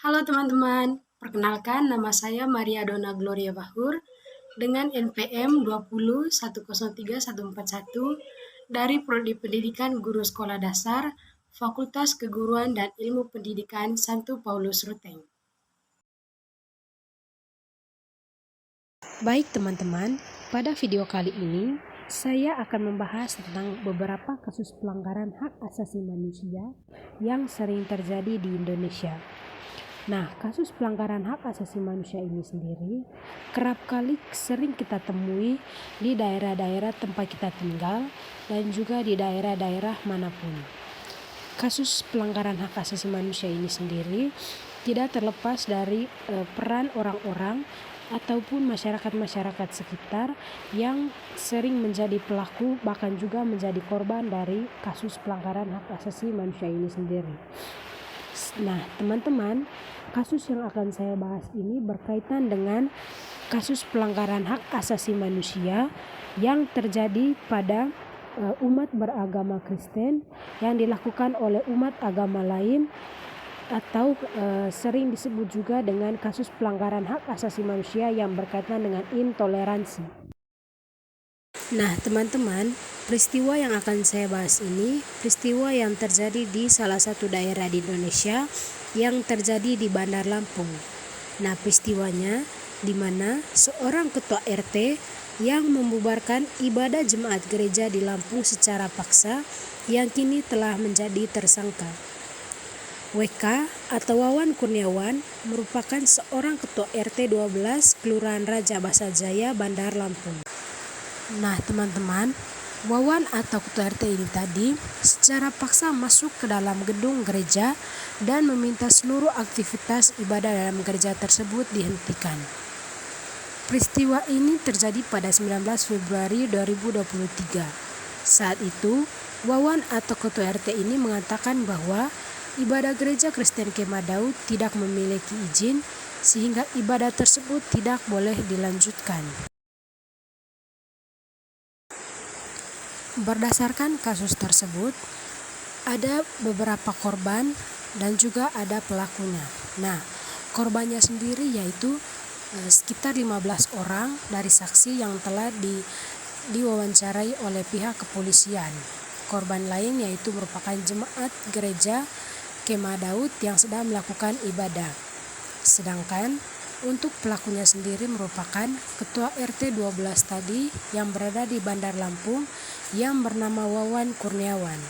Halo teman-teman, perkenalkan nama saya Maria Dona Gloria Bahur dengan NPM 201031141 dari Prodi Pendidikan Guru Sekolah Dasar, Fakultas Keguruan dan Ilmu Pendidikan Santo Paulus Ruteng. Baik teman-teman, pada video kali ini saya akan membahas tentang beberapa kasus pelanggaran hak asasi manusia yang sering terjadi di Indonesia. Nah, kasus pelanggaran hak asasi manusia ini sendiri kerap kali sering kita temui di daerah-daerah tempat kita tinggal dan juga di daerah-daerah manapun. Kasus pelanggaran hak asasi manusia ini sendiri tidak terlepas dari peran orang-orang ataupun masyarakat-masyarakat sekitar yang sering menjadi pelaku bahkan juga menjadi korban dari kasus pelanggaran hak asasi manusia ini sendiri. Nah, teman-teman, kasus yang akan saya bahas ini berkaitan dengan kasus pelanggaran hak asasi manusia yang terjadi pada umat beragama Kristen yang dilakukan oleh umat agama lain atau sering disebut juga dengan kasus pelanggaran hak asasi manusia yang berkaitan dengan intoleransi. Nah, teman-teman, peristiwa yang akan saya bahas ini peristiwa yang terjadi di salah satu daerah di Indonesia yang terjadi di Bandar Lampung. Nah, peristiwanya di mana seorang ketua RT yang membubarkan ibadah jemaat gereja di Lampung secara paksa yang kini telah menjadi tersangka. WK atau Wawan Kurniawan merupakan seorang ketua RT 12 Kelurahan Raja Basajaya, Bandar Lampung. Nah, teman-teman, Wawan atau ketua RT ini tadi secara paksa masuk ke dalam gedung gereja dan meminta seluruh aktivitas ibadah dalam gereja tersebut dihentikan. Peristiwa ini terjadi pada 19 Februari 2023. Saat itu, Wawan atau ketua RT ini mengatakan bahwa ibadah gereja Kristen Kemah Daud tidak memiliki izin sehingga ibadah tersebut tidak boleh dilanjutkan. Berdasarkan kasus tersebut, ada beberapa korban dan juga ada pelakunya. Nah, korbannya sendiri yaitu sekitar 15 orang dari saksi yang telah diwawancarai oleh pihak kepolisian. Korban lain yaitu merupakan jemaat gereja Kemah Daud yang sedang melakukan ibadah. Sedangkan untuk pelakunya sendiri merupakan ketua RT 12 tadi yang berada di Bandar Lampung yang bernama Wawan Kurniawan.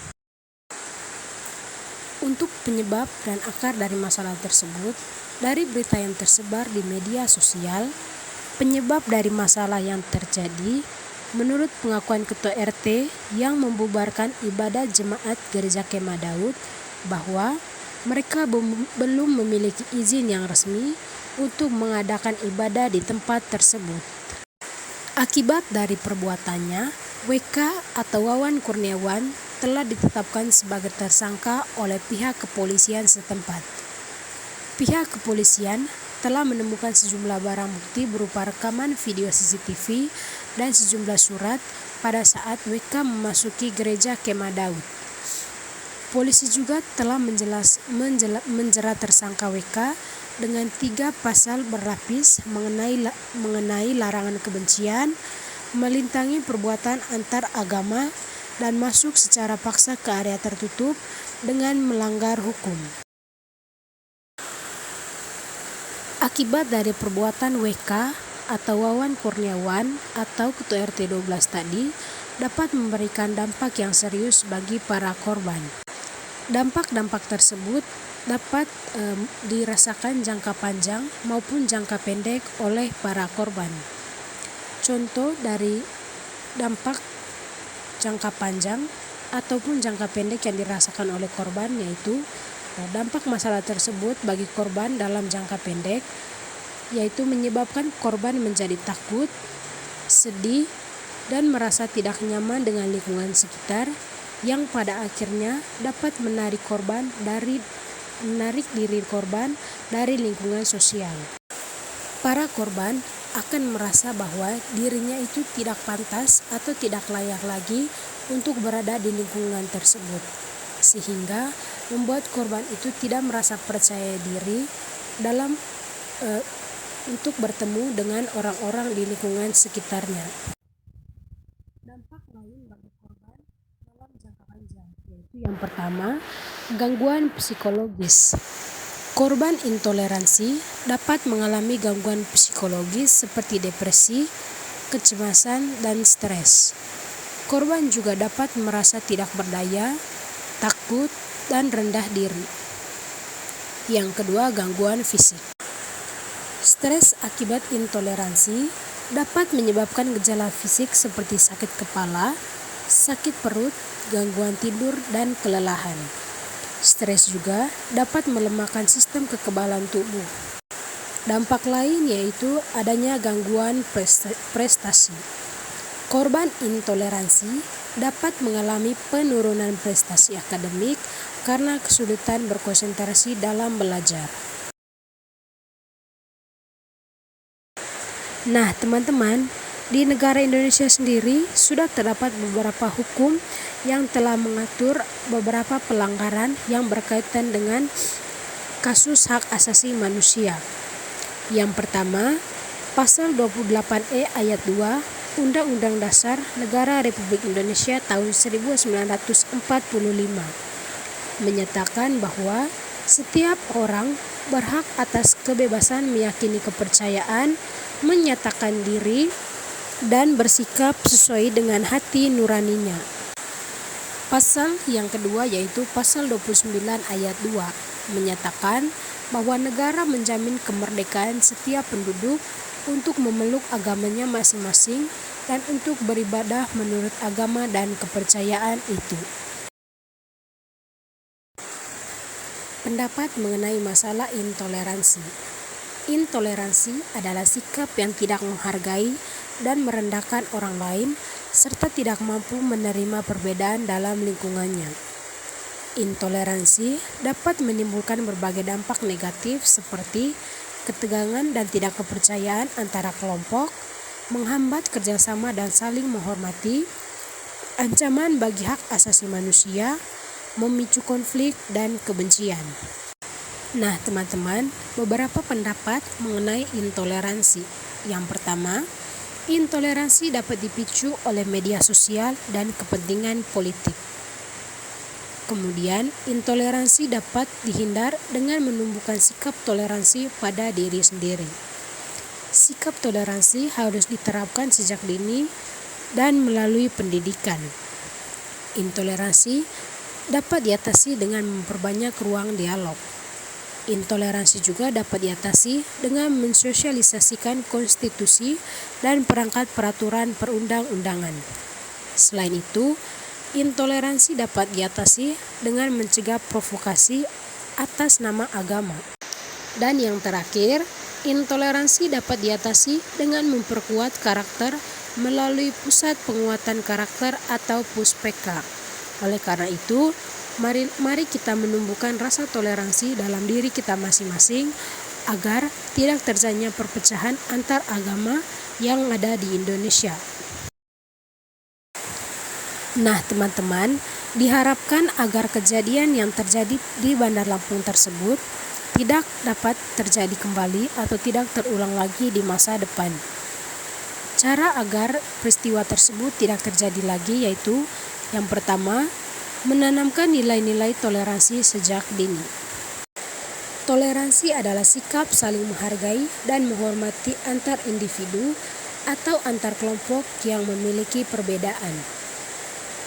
Untuk penyebab dan akar dari masalah tersebut, dari berita yang tersebar di media sosial, penyebab dari masalah yang terjadi menurut pengakuan ketua RT yang membubarkan ibadah jemaat gereja Kemah Daud bahwa mereka belum memiliki izin yang resmi untuk mengadakan ibadah di tempat tersebut. Akibat dari perbuatannya, WK atau Wawan Kurniawan telah ditetapkan sebagai tersangka oleh pihak kepolisian setempat. Pihak kepolisian telah menemukan sejumlah barang bukti berupa rekaman video CCTV dan sejumlah surat pada saat WK memasuki gereja Kemah Daud. Polisi juga telah menjerat tersangka WK dengan 3 pasal berlapis mengenai larangan kebencian, melintangi perbuatan antar agama, dan masuk secara paksa ke area tertutup dengan melanggar hukum. Akibat dari perbuatan WK atau Wawan Kurniawan atau ketua RT 12 tadi dapat memberikan dampak yang serius bagi para korban. Dampak-dampak tersebut dapat dirasakan jangka panjang maupun jangka pendek oleh para korban. Contoh dari dampak jangka panjang ataupun jangka pendek yang dirasakan oleh korban yaitu dampak masalah tersebut bagi korban dalam jangka pendek yaitu menyebabkan korban menjadi takut, sedih, dan merasa tidak nyaman dengan lingkungan sekitar yang pada akhirnya dapat menarik diri korban dari lingkungan sosial. Para korban akan merasa bahwa dirinya itu tidak pantas atau tidak layak lagi untuk berada di lingkungan tersebut, sehingga membuat korban itu tidak merasa percaya diri dalam untuk bertemu dengan orang-orang di lingkungan sekitarnya. Dampak lain bagi korban dalam jangka panjang yaitu yang pertama, gangguan psikologis. Korban intoleransi dapat mengalami gangguan psikologis seperti depresi, kecemasan, dan stres. Korban juga dapat merasa tidak berdaya, takut, dan rendah diri. Yang kedua, gangguan fisik. Stres akibat intoleransi dapat menyebabkan gejala fisik seperti sakit kepala, sakit perut, gangguan tidur, dan kelelahan. Stres juga dapat melemahkan sistem kekebalan tubuh. Dampak lain yaitu adanya gangguan prestasi. Korban intoleransi dapat mengalami penurunan prestasi akademik karena kesulitan berkonsentrasi dalam belajar. Nah, teman-teman, di negara Indonesia sendiri sudah terdapat beberapa hukum yang telah mengatur beberapa pelanggaran yang berkaitan dengan kasus hak asasi manusia. Yang pertama, Pasal 28E ayat 2 Undang-Undang Dasar Negara Republik Indonesia tahun 1945 menyatakan bahwa setiap orang berhak atas kebebasan meyakini kepercayaan, menyatakan diri, dan bersikap sesuai dengan hati nuraninya. Pasal yang kedua yaitu Pasal 29 ayat 2 menyatakan bahwa negara menjamin kemerdekaan setiap penduduk untuk memeluk agamanya masing-masing dan untuk beribadah menurut agama dan kepercayaan itu. Pendapat mengenai masalah intoleransi. Intoleransi adalah sikap yang tidak menghargai dan merendahkan orang lain serta tidak mampu menerima perbedaan dalam lingkungannya. Intoleransi dapat menimbulkan berbagai dampak negatif seperti ketegangan dan tidak kepercayaan antara kelompok, menghambat kerjasama dan saling menghormati, ancaman bagi hak asasi manusia, memicu konflik dan kebencian. Nah, teman-teman, beberapa pendapat mengenai intoleransi. Yang pertama, intoleransi dapat dipicu oleh media sosial dan kepentingan politik. Kemudian, intoleransi dapat dihindar dengan menumbuhkan sikap toleransi pada diri sendiri. Sikap toleransi harus diterapkan sejak dini dan melalui pendidikan. Intoleransi dapat diatasi dengan memperbanyak ruang dialog. Intoleransi juga dapat diatasi dengan mensosialisasikan konstitusi dan perangkat peraturan perundang-undangan. Selain itu, intoleransi dapat diatasi dengan mencegah provokasi atas nama agama. Dan yang terakhir, intoleransi dapat diatasi dengan memperkuat karakter melalui pusat penguatan karakter atau puspeka. Oleh karena itu, mari kita menumbuhkan rasa toleransi dalam diri kita masing-masing agar tidak terjadinya perpecahan antar agama yang ada di Indonesia. Nah, teman-teman, diharapkan agar kejadian yang terjadi di Bandar Lampung tersebut tidak dapat terjadi kembali atau tidak terulang lagi di masa depan. Cara agar peristiwa tersebut tidak terjadi lagi yaitu yang pertama, menanamkan nilai-nilai toleransi sejak dini. Toleransi adalah sikap saling menghargai dan menghormati antar individu atau antar kelompok yang memiliki perbedaan.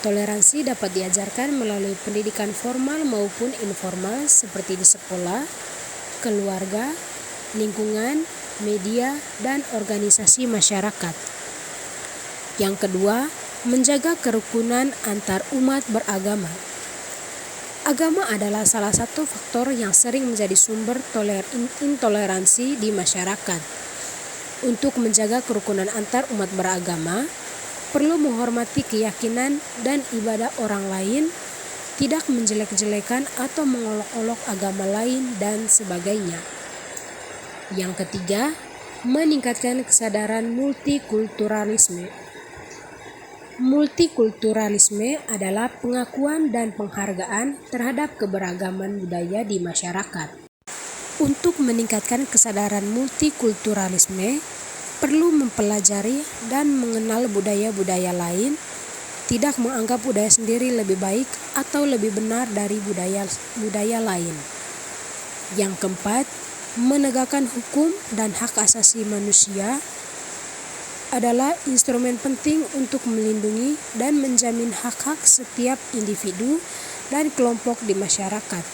Toleransi dapat diajarkan melalui pendidikan formal maupun informal seperti di sekolah, keluarga, lingkungan, media, dan organisasi masyarakat. Yang kedua, menjaga kerukunan antar umat beragama. Agama adalah salah satu faktor yang sering menjadi sumber intoleransi di masyarakat. Untuk menjaga kerukunan antar umat beragama, perlu menghormati keyakinan dan ibadah orang lain, tidak menjelek-jelekan atau mengolok-olok agama lain, dan sebagainya. Yang ketiga, meningkatkan kesadaran multikulturalisme. Multikulturalisme adalah pengakuan dan penghargaan terhadap keberagaman budaya di masyarakat. Untuk meningkatkan kesadaran multikulturalisme, perlu mempelajari dan mengenal budaya-budaya lain, tidak menganggap budaya sendiri lebih baik atau lebih benar dari budaya lain. Yang keempat, menegakkan hukum dan hak asasi manusia adalah instrumen penting untuk melindungi dan menjamin hak-hak setiap individu dan kelompok di masyarakat.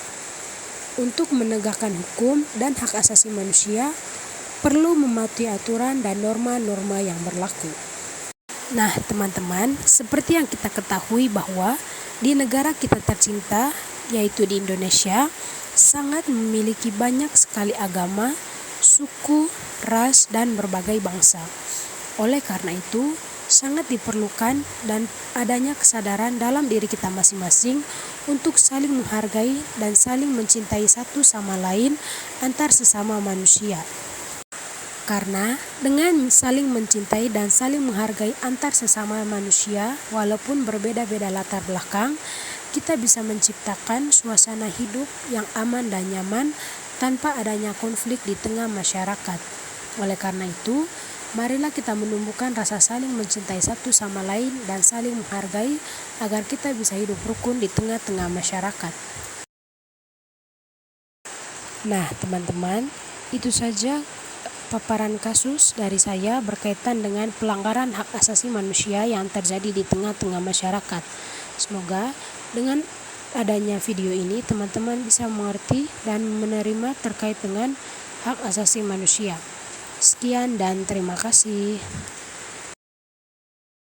Untuk menegakkan hukum dan hak asasi manusia, perlu mematuhi aturan dan norma-norma yang berlaku. Nah, teman-teman, seperti yang kita ketahui bahwa di negara kita tercinta, yaitu di Indonesia, sangat memiliki banyak sekali agama, suku, ras, dan berbagai bangsa. Oleh karena itu, sangat diperlukan dan adanya kesadaran dalam diri kita masing-masing untuk saling menghargai dan saling mencintai satu sama lain antar sesama manusia. Karena dengan saling mencintai dan saling menghargai antar sesama manusia, walaupun berbeda-beda latar belakang, kita bisa menciptakan suasana hidup yang aman dan nyaman tanpa adanya konflik di tengah masyarakat. Oleh karena itu, marilah kita menumbuhkan rasa saling mencintai satu sama lain dan saling menghargai agar kita bisa hidup rukun di tengah-tengah masyarakat. Nah, teman-teman, itu saja paparan kasus dari saya berkaitan dengan pelanggaran hak asasi manusia yang terjadi di tengah-tengah masyarakat. Semoga dengan adanya video ini teman-teman bisa mengerti dan menerima terkait dengan hak asasi manusia. Sekian dan terima kasih.